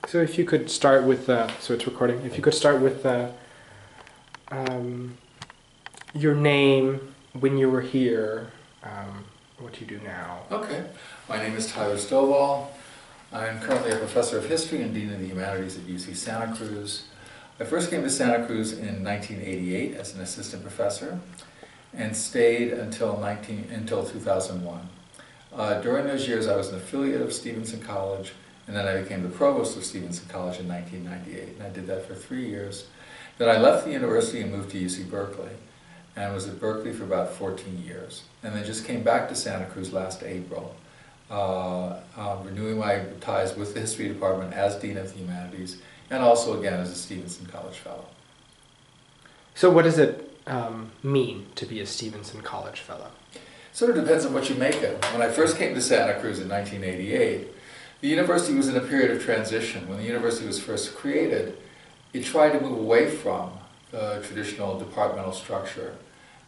So if you could start with, so it's recording, if you could start with um, your name, when you were here, what you do now. Okay. My name is Tyler Stovall. I'm currently a professor of history and dean of the humanities at UC Santa Cruz. I first came to Santa Cruz in 1988 as an assistant professor and stayed until 2001. During those years I was an affiliate of Stevenson College, and then I became the provost of Stevenson College in 1998, and I did that for 3 years. Then I left the university and moved to UC Berkeley, and was at Berkeley for about 14 years. And then just came back to Santa Cruz last April, renewing my ties with the history department as dean of the humanities, and also again as a Stevenson College fellow. So what does it mean to be a Stevenson College fellow? Sort of depends on what you make it. When I first came to Santa Cruz in 1988, the university was in a period of transition. When the university was first created, it tried to move away from the traditional departmental structure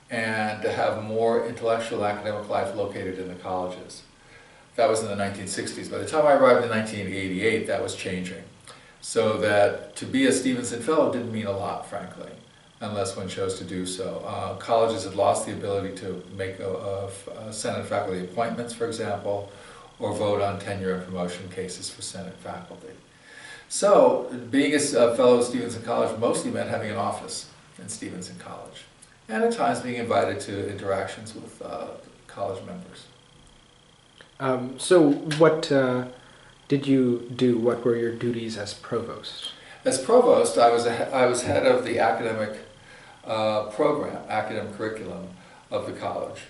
and to have more intellectual and academic life located in the colleges. That was in the 1960s. By the time I arrived in 1988, that was changing. So that to be a Stevenson Fellow didn't mean a lot, frankly, unless one chose to do so. Colleges had lost the ability to make Senate faculty appointments, for example, or vote on tenure and promotion cases for Senate faculty. So, being a fellow of Stevenson College mostly meant having an office in Stevenson College, and at times being invited to interactions with college members. So what did you do? What were your duties as provost? As provost, I was head of the academic academic curriculum of the college.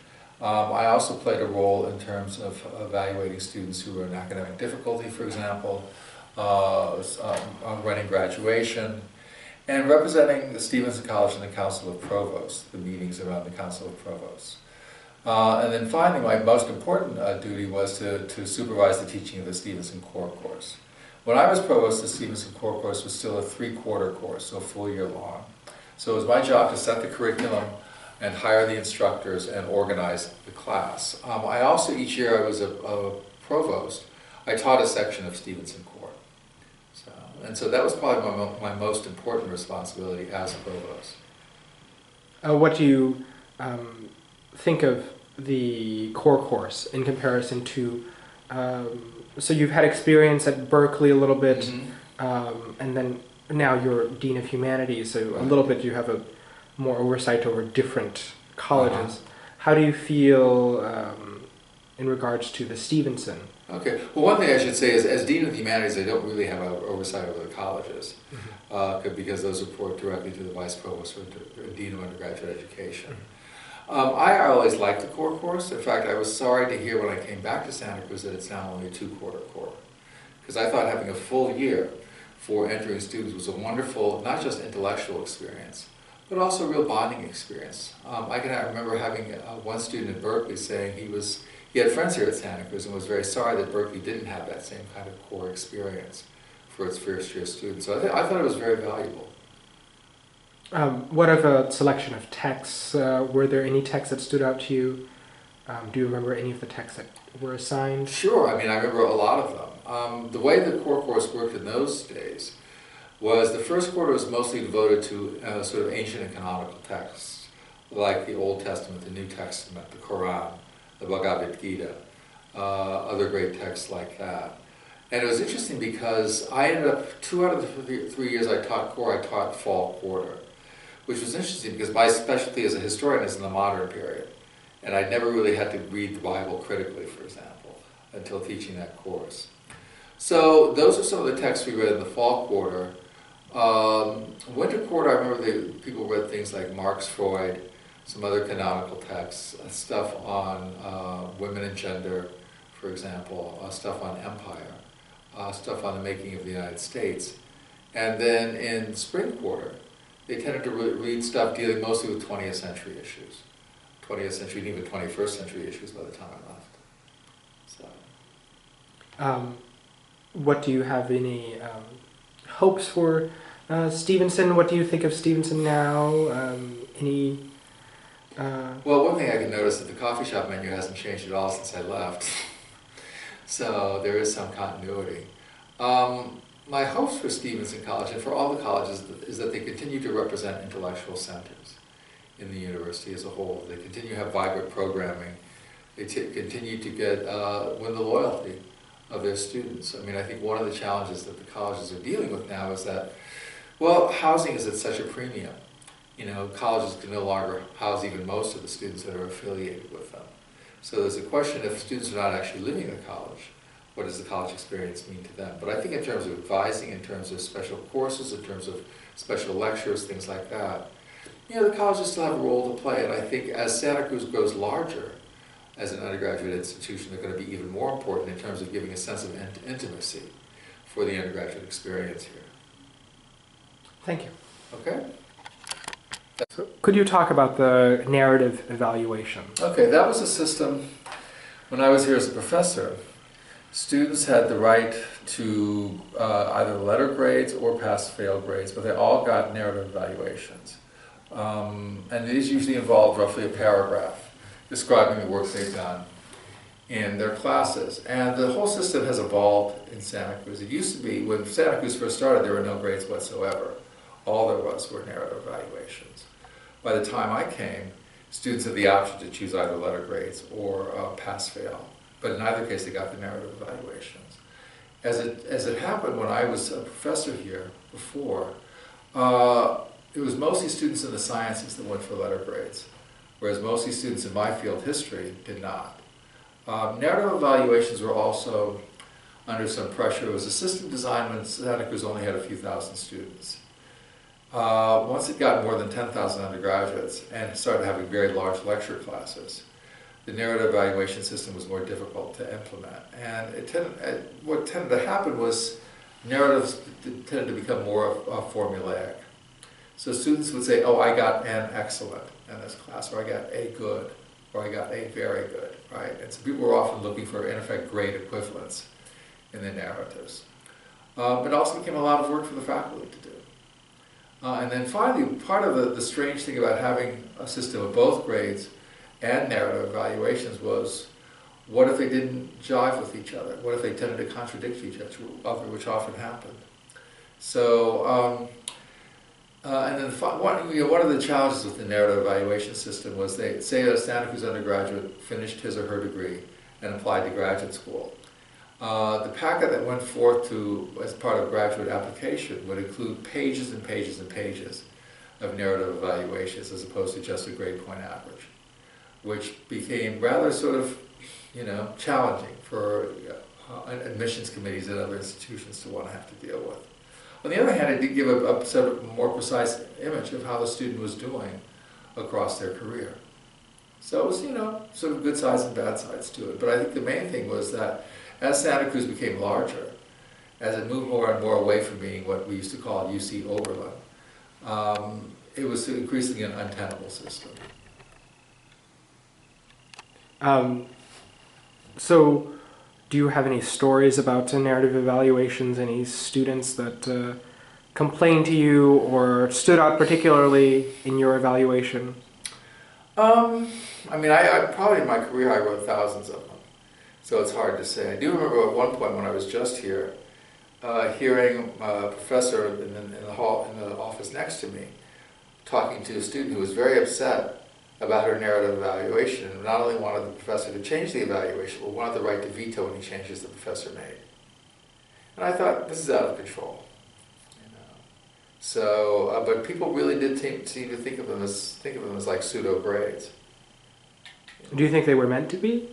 I also played a role in terms of evaluating students who were in academic difficulty, for example, running graduation, and representing the Stevenson College and the Council of Provosts, the meetings around the Council of Provosts. And then finally, my most important duty was to supervise the teaching of the Stevenson Core course. When I was provost, the Stevenson Core course was still a 3-quarter course, so a full year long. So it was my job to set the curriculum and hire the instructors and organize the class. I also, each year I was a provost, I taught a section of Stevenson Core. So that was probably my most important responsibility as provost. What do you think of the core course in comparison to, so you've had experience at Berkeley a little bit, and then now you're Dean of Humanities, so a little bit you have a more oversight over different colleges. How do you feel in regards to the Stevenson? Okay, well, one thing I should say is, as Dean of the Humanities, I don't really have oversight over the colleges, because those report directly to the Vice Provost or Dean of Undergraduate Education. I always liked the core course. In fact, I was sorry to hear when I came back to Santa Cruz that it's now only a 2-quarter core, because I thought having a full year for entering students was a wonderful, not just intellectual experience, but also a real bonding experience. I remember having one student at Berkeley saying he had friends here at Santa Cruz and was very sorry that Berkeley didn't have that same kind of core experience for its first-year students. So I thought it was very valuable. What of a selection of texts? Were there any texts that stood out to you? Do you remember any of the texts that were assigned? Sure, I mean, I remember a lot of them. The way the core course worked in those days was the first quarter was mostly devoted to sort of ancient and canonical texts, like the Old Testament, the New Testament, the Quran, the Bhagavad Gita, other great texts like that. And it was interesting because I ended up, 2 out of the 3 years I taught core, I taught fall quarter, which was interesting because my specialty as a historian is in the modern period. And I'd never really had to read the Bible critically, for example, until teaching that course. So those are some of the texts we read in the fall quarter. Winter quarter, I remember people read things like Marx, Freud, some other canonical texts, stuff on women and gender, for example, stuff on empire, stuff on the making of the United States. And then in spring quarter, they tended to read stuff dealing mostly with 20th century issues. 20th century and even 21st century issues by the time I left. So. What do you have any hopes for Stevenson? What do you think of Stevenson now? Well, one thing I can notice is that the coffee shop menu hasn't changed at all since I left. So there is some continuity. my hopes for Stevenson College and for all the colleges is that they continue to represent intellectual centers in the university as a whole. They continue to have vibrant programming. They continue to win the loyalty of their students. I mean, I think one of the challenges that the colleges are dealing with now is that, well, housing is at such a premium. You know, colleges can no longer house even most of the students that are affiliated with them. So there's a question, if students are not actually living in college, what does the college experience mean to them? But I think in terms of advising, in terms of special courses, in terms of special lectures, things like that, you know, the colleges still have a role to play. And I think as Santa Cruz grows larger as an undergraduate institution, they're going to be even more important in terms of giving a sense of intimacy for the undergraduate experience here. Thank you. Okay? So could you talk about the narrative evaluation? Okay, that was a system when I was here as a professor. Students had the right to either letter grades or pass-fail grades, but they all got narrative evaluations. And these usually involved roughly a paragraph describing the work they've done in their classes. And the whole system has evolved in Santa Cruz. It used to be, when Santa Cruz first started, there were no grades whatsoever. All there was were narrative evaluations. By the time I came, students had the option to choose either letter grades or pass-fail. But in either case, they got the narrative evaluations. As it happened when I was a professor here before, it was mostly students in the sciences that went for letter grades, whereas mostly students in my field, history, did not. Narrative evaluations were also under some pressure. It was a system designed when Santa Cruz only had a few thousand students. Once it got more than 10,000 undergraduates and started having very large lecture classes, the narrative evaluation system was more difficult to implement. And what tended to happen was narratives tended to become more formulaic. So students would say, oh, I got an excellent in this class, or I got a good, or I got a very good, right? And so people were often looking for, in effect, grade equivalents in their narratives. It also became a lot of work for the faculty to do. And then finally, part of the strange thing about having a system of both grades and narrative evaluations was, what if they didn't jive with each other? What if they tended to contradict each other, which often happened? So, and then one of the challenges with the narrative evaluation system was, they say that a Santa Cruz undergraduate finished his or her degree and applied to graduate school. The packet that went forth as part of graduate application would include pages and pages and pages of narrative evaluations as opposed to just a grade point average, which became rather sort of, challenging for admissions committees at other institutions to want to have to deal with. On the other hand, it did give a sort of more precise image of how the student was doing across their career. So it was, sort of good sides and bad sides to it. But I think the main thing was that as Santa Cruz became larger, as it moved more and more away from being what we used to call UC Oberlin, it was increasingly an untenable system. So, do you have any stories about narrative evaluations? Any students that complained to you or stood out particularly in your evaluation? I probably in my career I wrote thousands of them, so it's hard to say. I do remember at one point when I was just here, hearing a professor in the office next to me talking to a student who was very upset about her narrative evaluation, and not only wanted the professor to change the evaluation, but wanted the right to veto any changes the professor made. And I thought, this is out of control. So, but people really did seem to think of them as like pseudo grades. Do you think they were meant to be?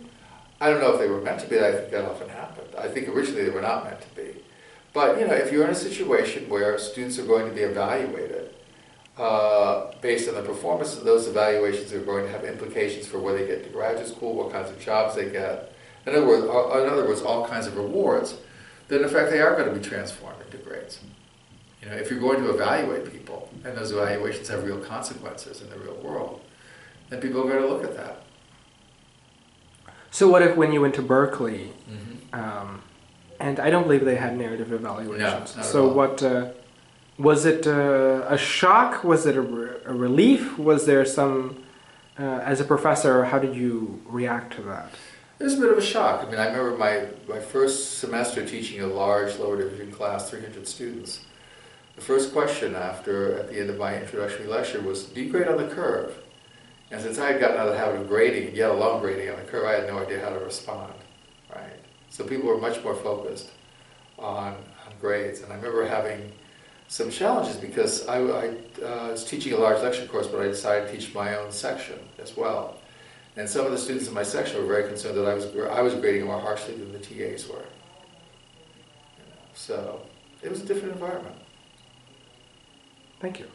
I don't know if they were meant to be. I think that often happened. I think originally they were not meant to be. But if you're in a situation where students are going to be evaluated based on the performance of those evaluations, are going to have implications for where they get to graduate school, what kinds of jobs they get. In other words, all kinds of rewards. Then in fact they are going to be transformed into grades. If you're going to evaluate people, and those evaluations have real consequences in the real world, then people are going to look at that. So what if when you went to Berkeley, and I don't believe they had narrative evaluations. No, not so at all. what, was it a shock? Was it a relief? Was there some, as a professor, how did you react to that? It was a bit of a shock. I mean, I remember my first semester teaching a large lower division class, 300 students. The first question at the end of my introductory lecture was, do you grade on the curve? And since I had gotten out of the habit of grading, yet alone grading on the curve, I had no idea how to respond, right? So people were much more focused on grades. And I remember having some challenges because I was teaching a large lecture course, but I decided to teach my own section as well. And some of the students in my section were very concerned that I was grading more harshly than the TAs were. So it was a different environment. Thank you.